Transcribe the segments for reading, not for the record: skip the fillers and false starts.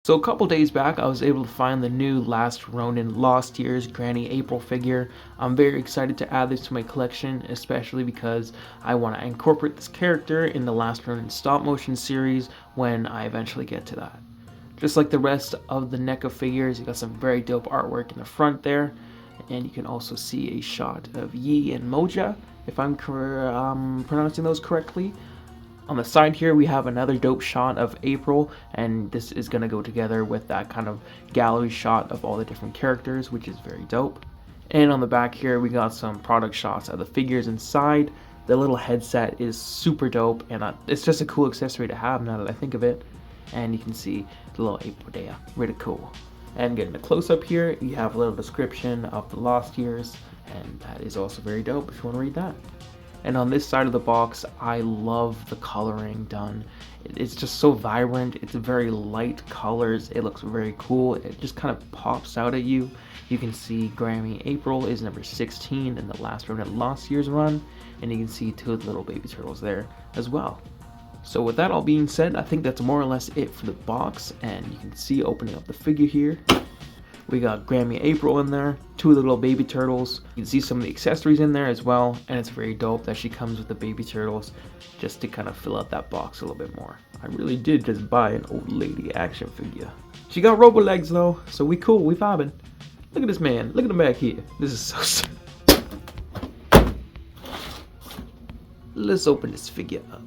So a couple days back, I was able to find the new Last Ronin Lost Year's Granny April figure. I'm very excited to add this to my collection, especially because I want to incorporate this character in the Last Ronin stop motion series when I eventually get to that. Just like the rest of the Neca figures, you got some very dope artwork in the front there, and you can also see a shot of Yi and Moja, if I'm pronouncing those correctly. On the side here, we have another dope shot of April, and this is going to go together with that kind of gallery shot of all the different characters, which is very dope. And on the back here, we got some product shots of the figures inside. The little headset is super dope, and it's just a cool accessory to have now that I think of it. And you can see the little April there, really cool. And getting a close-up here, you have a little description of the Lost Years, and that is also very dope if you want to read that. And on this side of the box, I love the coloring done. It's just so vibrant. It's very light colors. It looks very cool. It just kind of pops out at you. You can see Grammy April is number 16 in the Last Ronin Lost Year's run, and you can see two of the little baby turtles there as well. So with that all being said, I think that's more or less it for the box, and you can see opening up the figure here. We got Grammy April in there, two of the little baby turtles. You can see some of the accessories in there as well, and it's very dope that she comes with the baby turtles just to kind of fill out that box a little bit more. I really did just buy an old lady action figure. She got robo legs though, so we cool, we vibing. Look at this man, look at him back here. This is so sick. Let's open this figure up.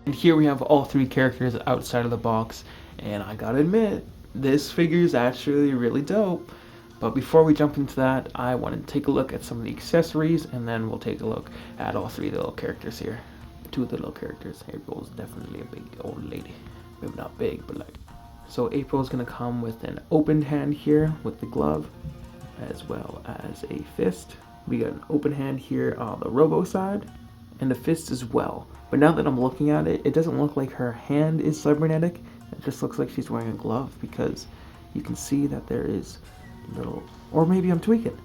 And here we have all three characters outside of the box, and I gotta admit, this figure is actually really dope. But before we jump into that, I want to take a look at some of the accessories, and then we'll take a look at all three of the little characters here. Two of the little characters. April's definitely a big old lady. Maybe not big, but like. So April's gonna come with an open hand here with the glove, as well as a fist. We got an open hand here on the robo side, and a fist as well. But now that I'm looking at it, it doesn't look like her hand is cybernetic. It just looks like she's wearing a glove, because you can see that there is little, or maybe I'm tweaking.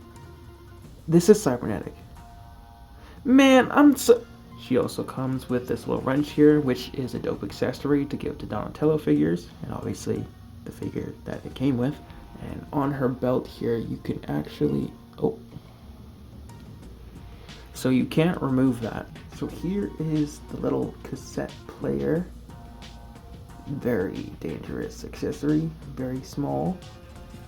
This is cybernetic. Man, She also comes with this little wrench here, which is a dope accessory to give to Donatello figures, and obviously the figure that it came with. And on her belt here, you can actually, so you can't remove that. So here is the little cassette player. Very dangerous accessory, very small.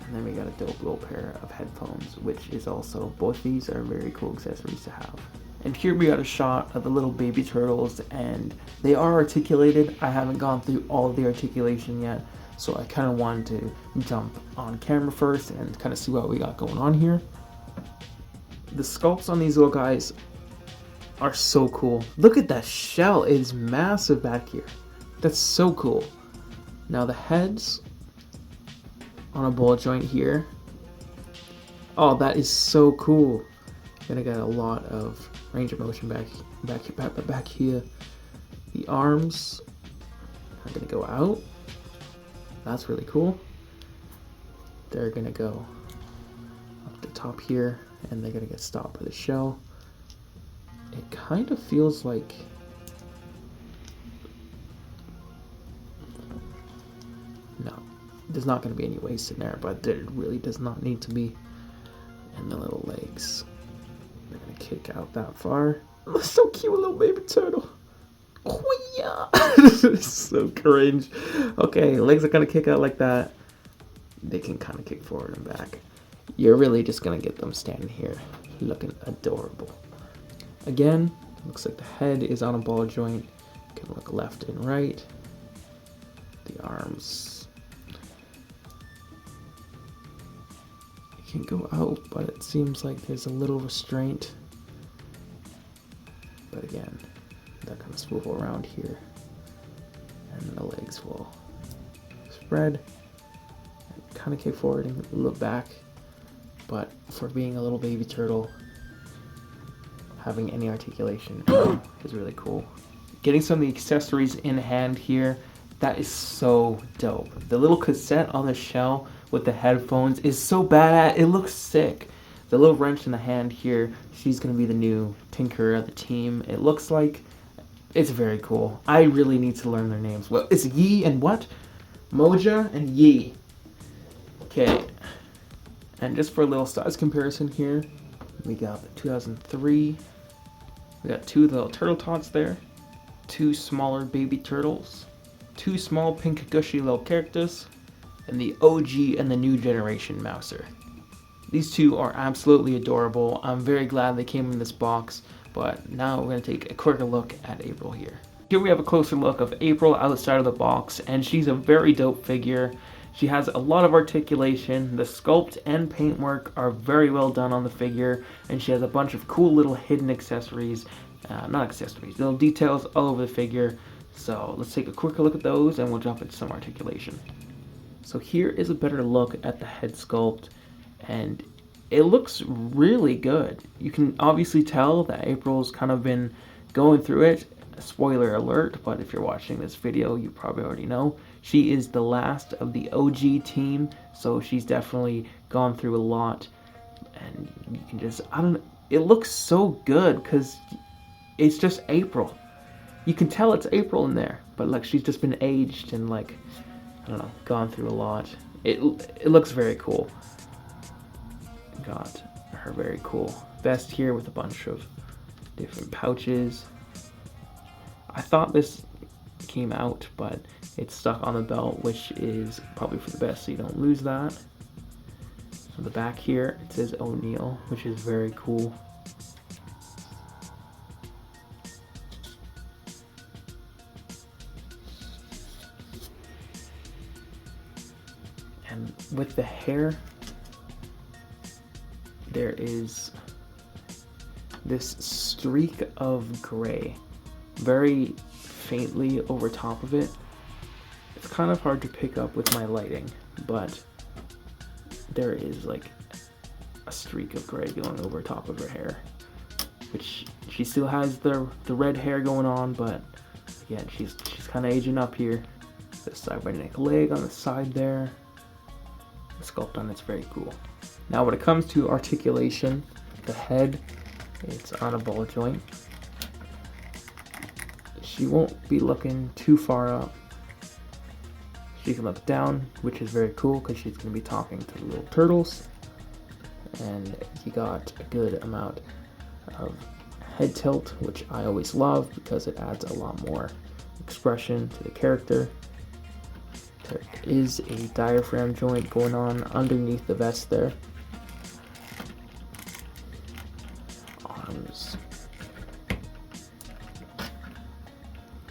And then we got a dope little pair of headphones, which is also, both these are very cool accessories to have. And here we got a shot of the little baby turtles, and they are articulated. I haven't gone through all of the articulation yet, so I kind of wanted to jump on camera first and kind of see what we got going on here. The sculpts on these little guys are so cool. Look at that shell, it is massive back here. That's so cool. Now the heads on a ball joint here. Oh, that is so cool. Gonna get a lot of range of motion back here. The arms are gonna go out. That's really cool. They're gonna go up the top here, and they're gonna get stopped with a shell. It kind of feels like there's not going to be any waste in there, but there really does not need to be. And the little legs, they're going to kick out that far. Oh, so cute, little baby turtle. Oh yeah. This is so cringe. Okay, legs are going to kick out like that. They can kind of kick forward and back. You're really just going to get them standing here looking adorable. Again, looks like the head is on a ball joint. You can look left and right. The arms can go out, but it seems like there's a little restraint. But again, they're kind of swivel around here, and the legs will spread and kind of kick forward and look back. But for being a little baby turtle, having any articulation is really cool. Getting some of the accessories in hand here, that is so dope. The little cassette on the shell with the headphones is so badass. It looks sick. The little wrench in the hand here, she's gonna be the new tinker of the team. It looks like It's very cool. I really need to learn their names. Well, it's Yi and what? Moja and Yi. Okay. And just for a little size comparison here, we got the 2003. We got 2 little turtle tots there. 2 smaller baby turtles. 2 small pink gushy little characters. And the OG and the new generation Mouser. These 2 are absolutely adorable. I'm very glad they came in this box. But now we're going to take a quicker look at April here. Here we have a closer look of April outside of the box, and she's a very dope figure. She has a lot of articulation. The sculpt and paintwork are very well done on the figure, and she has a bunch of cool little hidden accessories, not accessories, little details all over the figure. So let's take a quicker look at those and we'll jump into some articulation. So here is a better look at the head sculpt, and it looks really good. You can obviously tell that April's kind of been going through it. Spoiler alert, but if you're watching this video, you probably already know. She is the last of the OG team, so she's definitely gone through a lot. And you can just, I don't know, it looks so good because it's just April. You can tell it's April in there, but like she's just been aged and like, I don't know, gone through a lot. It looks very cool. Got her very cool vest here with a bunch of different pouches. I thought this came out, but it's stuck on the belt, which is probably for the best so you don't lose that. On the back here, it says O'Neill, which is very cool. And with the hair, there is this streak of gray, very faintly over top of it. It's kind of hard to pick up with my lighting, but there is like a streak of gray going over top of her hair, which she still has the red hair going on, but again, she's kind of aging up here. The side by neck leg on the side there. The sculpt on it's very cool. Now when it comes to articulation, the head, it's on a ball joint. She won't be looking too far up. She can look down, which is very cool because she's going to be talking to the little turtles. And you got a good amount of head tilt, which I always love because it adds a lot more expression to the character. There is a diaphragm joint going on underneath the vest there. Arms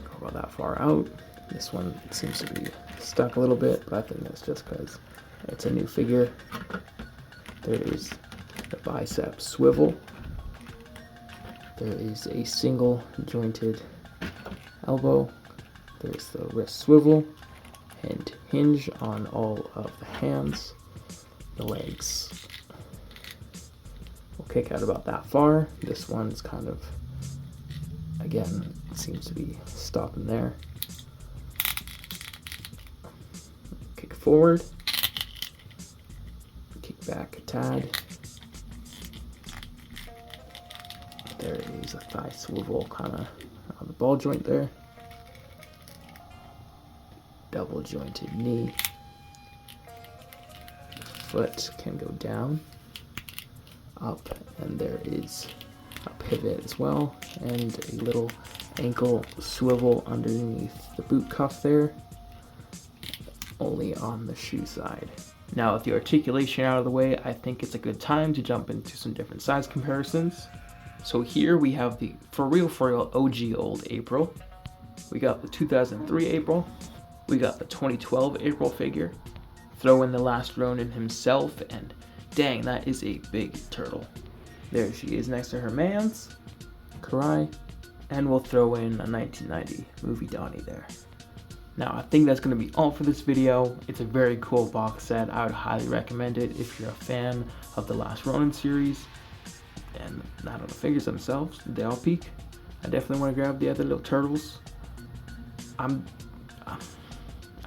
go about that far out. This one seems to be stuck a little bit, but I think that's just because it's a new figure. There is the bicep swivel. There is a single jointed elbow. There's the wrist swivel and hinge on all of the hands. The legs will kick out about that far. This one's kind of, again, it seems to be stopping there. Kick forward, kick back a tad. There is a thigh swivel kind of on the ball joint there. Double jointed knee. Foot can go down, up, and there is a pivot as well, and a little ankle swivel underneath the boot cuff there, only on the shoe side. Now with the articulation out of the way, I think it's a good time to jump into some different size comparisons. So here we have the for real OG old April. We got the 2003 April. We got the 2012 April figure. Throw in the last Ronin himself, and dang, that is a big turtle. There she is next to her mans, Karai, and we'll throw in a 1990 movie Donnie there. Now I think that's going to be all for this video. It's a very cool box set. I would highly recommend it if you're a fan of the last Ronin series. And not on the figures themselves, they all peak. I definitely want to grab the other little turtles.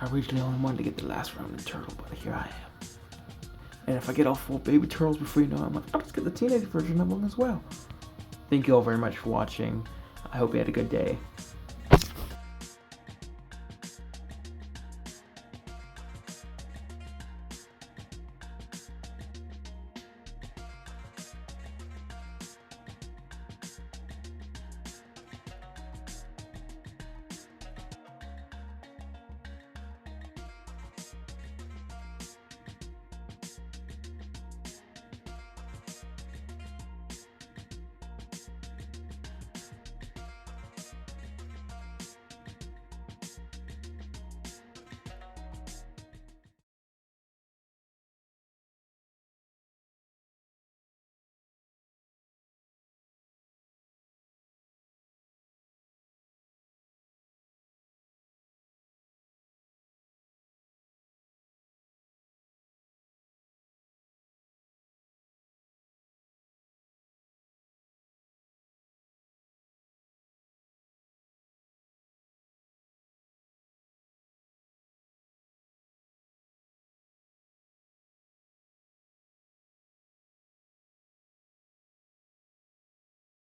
I originally only wanted to get the last Ronin turtle, but here I am. And if I get all 4 baby turtles before you know it, I'm like, I'll just get the teenage version of them as well. Thank you all very much for watching. I hope you had a good day.